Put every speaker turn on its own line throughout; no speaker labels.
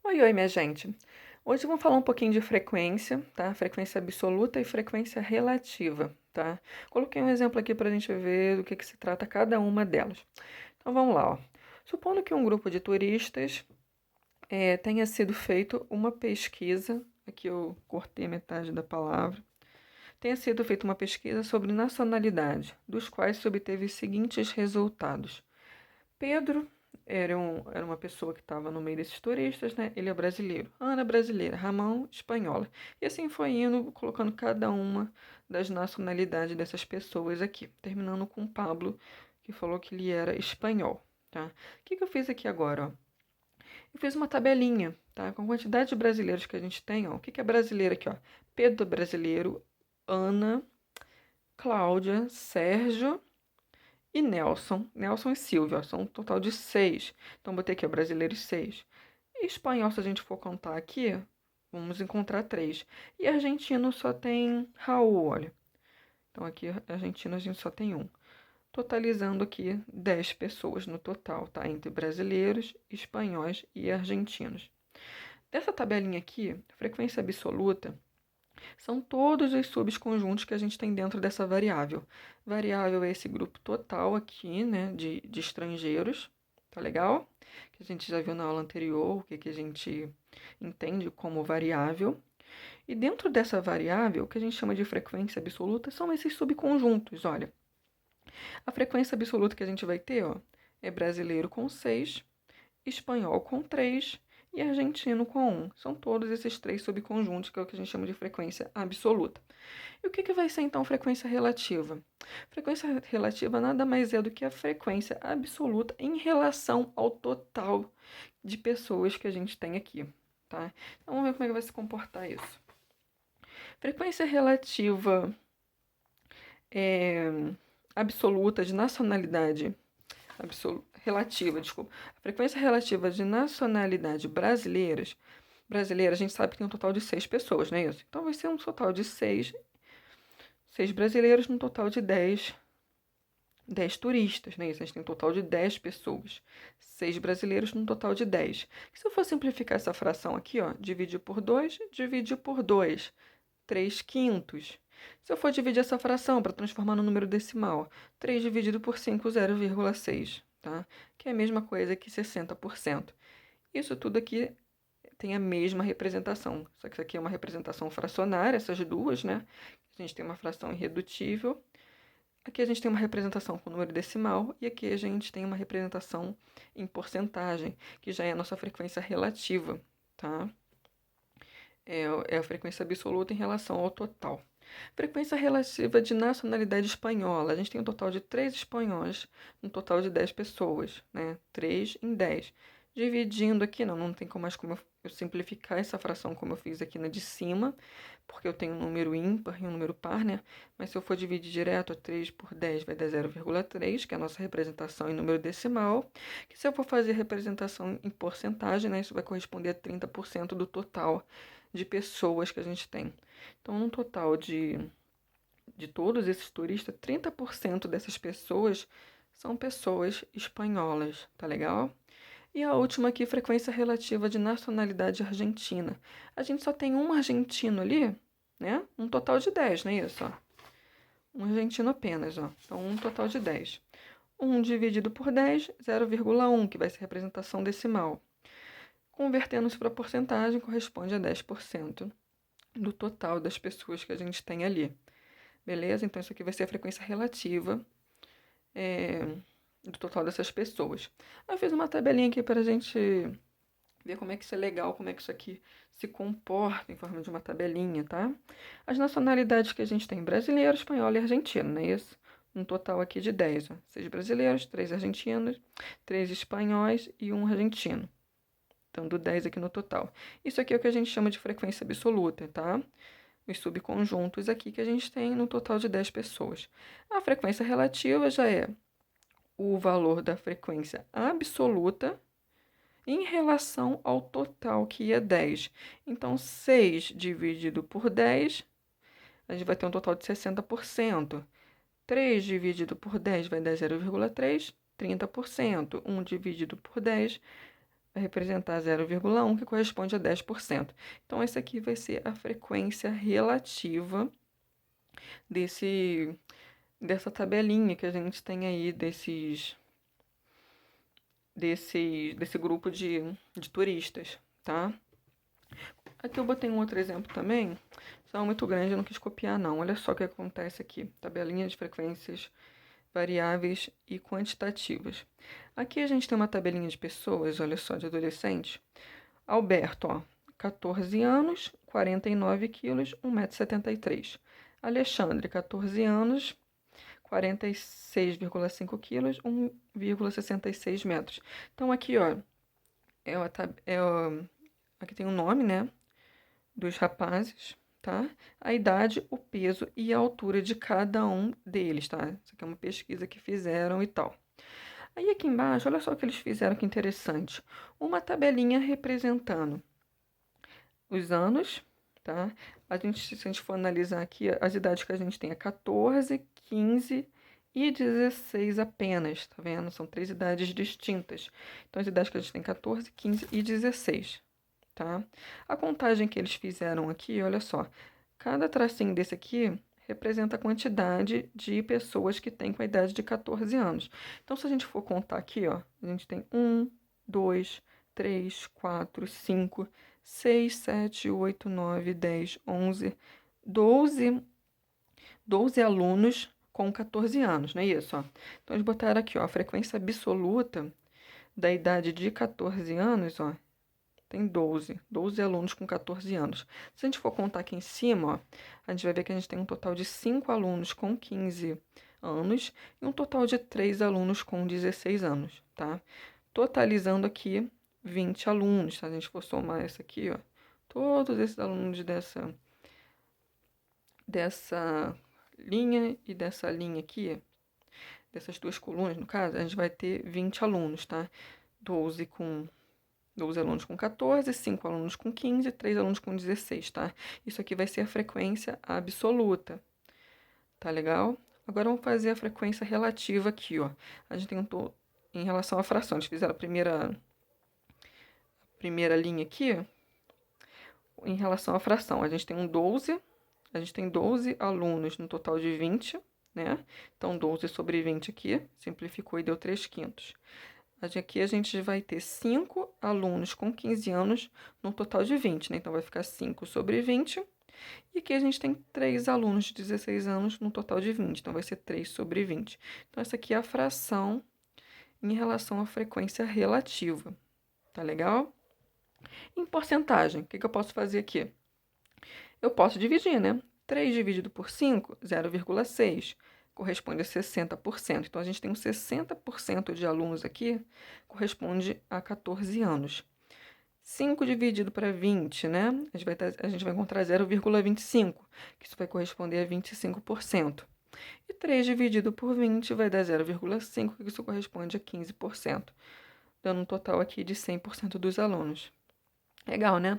Oi, oi, minha gente. Hoje vamos falar um pouquinho de frequência, tá? Frequência absoluta e frequência relativa, tá? Coloquei um exemplo aqui para a gente ver do que se trata cada uma delas. Então vamos lá, ó. Supondo que um grupo de turistas tenha sido feito uma pesquisa, aqui eu cortei metade da palavra, tenha sido feita uma pesquisa sobre nacionalidade, dos quais se obteve os seguintes resultados. Pedro era uma pessoa que estava no meio desses turistas, né? Ele é brasileiro. Ana é brasileira. Ramão, espanhola. E assim foi indo, colocando cada uma das nacionalidades dessas pessoas aqui. Terminando com Pablo, que falou que ele era espanhol, tá? O que eu fiz aqui agora, ó? Eu fiz uma tabelinha, tá? Com a quantidade de brasileiros que a gente tem, ó. O que é brasileiro aqui, ó? Pedro brasileiro, Ana, Cláudia, Sérgio e Nelson e Silvia, ó, são um total de 6. Então, botei aqui, ó, brasileiros 6. E espanhol, se a gente for contar aqui, vamos encontrar 3. E argentino só tem Raul, olha. Então, aqui, argentino, a gente só tem um. Totalizando aqui 10 pessoas no total, tá? Entre brasileiros, espanhóis e argentinos. Dessa tabelinha aqui, frequência absoluta, são todos os subconjuntos que a gente tem dentro dessa variável. Variável é esse grupo total aqui, né, de estrangeiros, tá legal? Que a gente já viu na aula anterior, o que a gente entende como variável. E dentro dessa variável, o que a gente chama de frequência absoluta, são esses subconjuntos, olha. A frequência absoluta que a gente vai ter, ó, é brasileiro com 6, espanhol com 3 e argentino com 1. São todos esses 3 subconjuntos, que é o que a gente chama de frequência absoluta. E o que vai ser, então, frequência relativa? Frequência relativa nada mais é do que a frequência absoluta em relação ao total de pessoas que a gente tem aqui, tá? Então, vamos ver como é que vai se comportar isso. Frequência relativa absoluta de nacionalidade relativa, desculpa. A frequência relativa de nacionalidade brasileira, a gente sabe que tem um total de 6 pessoas, não é isso? Então vai ser um total de 6 brasileiros num total de 10 turistas, né? Isso, a gente tem um total de 10 pessoas. 6 brasileiros num total de 10. Se eu for simplificar essa fração aqui, ó, dividir por 2, dividir por 2, 3 quintos. Se eu for dividir essa fração para transformar no número decimal, 3 dividido por 5, 0,6, tá? Que é a mesma coisa que 60%. Isso tudo aqui tem a mesma representação, só que isso aqui é uma representação fracionária, essas duas, né? A gente tem uma fração irredutível. Aqui a gente tem uma representação com número decimal e aqui a gente tem uma representação em porcentagem, que já é a nossa frequência relativa, tá? É a frequência absoluta em relação ao total. Frequência relativa de nacionalidade espanhola. A gente tem um total de 3 espanhóis, um total de 10 pessoas, né? 3 em 10. Dividindo aqui, não tem mais como eu simplificar essa fração como eu fiz aqui na de cima, porque eu tenho um número ímpar e um número par, né? Mas se eu for dividir direto, 3 por 10 vai dar 0,3, que é a nossa representação em número decimal. Que se eu for fazer representação em porcentagem, né? Isso vai corresponder a 30% do total de pessoas que a gente tem. Então, no total de todos esses turistas, 30% dessas pessoas são pessoas espanholas, tá legal? E a última aqui, frequência relativa de nacionalidade argentina. A gente só tem um argentino ali, né? Um total de 10, não é isso? Ó? Um argentino apenas, ó. Então, um total de 10. 1 dividido por 10, 0,1, que vai ser representação decimal. Convertendo isso para porcentagem, corresponde a 10% do total das pessoas que a gente tem ali. Beleza? Então, isso aqui vai ser a frequência relativa do total dessas pessoas. Eu fiz uma tabelinha aqui para a gente ver como é que isso é legal, como é que isso aqui se comporta em forma de uma tabelinha, tá? As nacionalidades que a gente tem, brasileiro, espanhol e argentino, não é isso? Um total aqui de 10, ó. 6 brasileiros, 3 argentinos, 3 espanhóis e 1 argentino. Dando 10 aqui no total. Isso aqui é o que a gente chama de frequência absoluta, tá? Os subconjuntos aqui que a gente tem no total de 10 pessoas. A frequência relativa já é o valor da frequência absoluta em relação ao total, que é 10. Então, 6 dividido por 10, a gente vai ter um total de 60%. 3 dividido por 10 vai dar 0,3, 30%. 1 dividido por 10 vai representar 0,1, que corresponde a 10%. Então, essa aqui vai ser a frequência relativa dessa tabelinha que a gente tem aí desse grupo de turistas, tá? Aqui eu botei um outro exemplo também, só é muito grande, eu não quis copiar não. Olha só o que acontece aqui, tabelinha de frequências variáveis e quantitativas. Aqui a gente tem uma tabelinha de pessoas, olha só, de adolescentes. Alberto, ó, 14 anos, 49 quilos, 1,73 m. Alexandre, 14 anos, 46,5 quilos, 1,66 metros. Então, aqui, ó, aqui tem o nome, né, dos rapazes, tá? A idade, o peso e a altura de cada um deles, tá? Isso aqui é uma pesquisa que fizeram e tal. Aí aqui embaixo, olha só o que eles fizeram, que interessante. Uma tabelinha representando os anos, tá? Se a gente for analisar aqui, as idades que a gente tem é 14, 15 e 16 apenas, tá vendo? São 3 idades distintas. Então, as idades que a gente tem 14, 15 e 16, tá? A contagem que eles fizeram aqui, olha só. Cada tracinho desse aqui representa a quantidade de pessoas que tem com a idade de 14 anos. Então, se a gente for contar aqui, ó, a gente tem 1, 2, 3, 4, 5, 6, 7, 8, 9, 10, 11, 12 alunos com 14 anos, não é isso? Ó? Então, eles botaram aqui, ó, a frequência absoluta da idade de 14 anos, ó, tem 12 alunos com 14 anos. Se a gente for contar aqui em cima, ó, a gente vai ver que a gente tem um total de 5 alunos com 15 anos e um total de 3 alunos com 16 anos, tá? Totalizando aqui 20 alunos, tá? Se a gente for somar essa aqui, ó, todos esses alunos dessa linha e dessa linha aqui, dessas duas colunas, no caso, a gente vai ter 20 alunos, tá? 12 alunos com 14, 5 alunos com 15, 3 alunos com 16, tá? Isso aqui vai ser a frequência absoluta, tá legal? Agora vamos fazer a frequência relativa aqui, ó. A gente tem em relação à fração, eles fizeram a primeira linha aqui, em relação à fração. A gente tem a gente tem 12 alunos no total de 20, né? Então, 12 sobre 20 aqui, simplificou e deu 3/5. Aqui a gente vai ter 5 alunos com 15 anos no total de 20, né? Então, vai ficar 5 sobre 20. E aqui a gente tem 3 alunos de 16 anos no total de 20. Então, vai ser 3 sobre 20. Então, essa aqui é a fração em relação à frequência relativa. Tá legal? Em porcentagem, o que eu posso fazer aqui? Eu posso dividir, né? 3 dividido por 5, 0,6. Corresponde a 60%. Então, a gente tem um 60% de alunos aqui, corresponde a 14 anos. 5 dividido para 20, né? A gente vai encontrar 0,25, que isso vai corresponder a 25%. E 3 dividido por 20 vai dar 0,5, que isso corresponde a 15%, dando um total aqui de 100% dos alunos. Legal, né?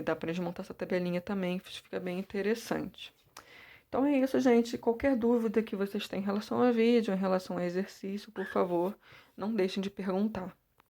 Dá para a gente montar essa tabelinha também, fica bem interessante. Então é isso, gente. Qualquer dúvida que vocês têm em relação ao vídeo, em relação ao exercício, por favor, não deixem de perguntar.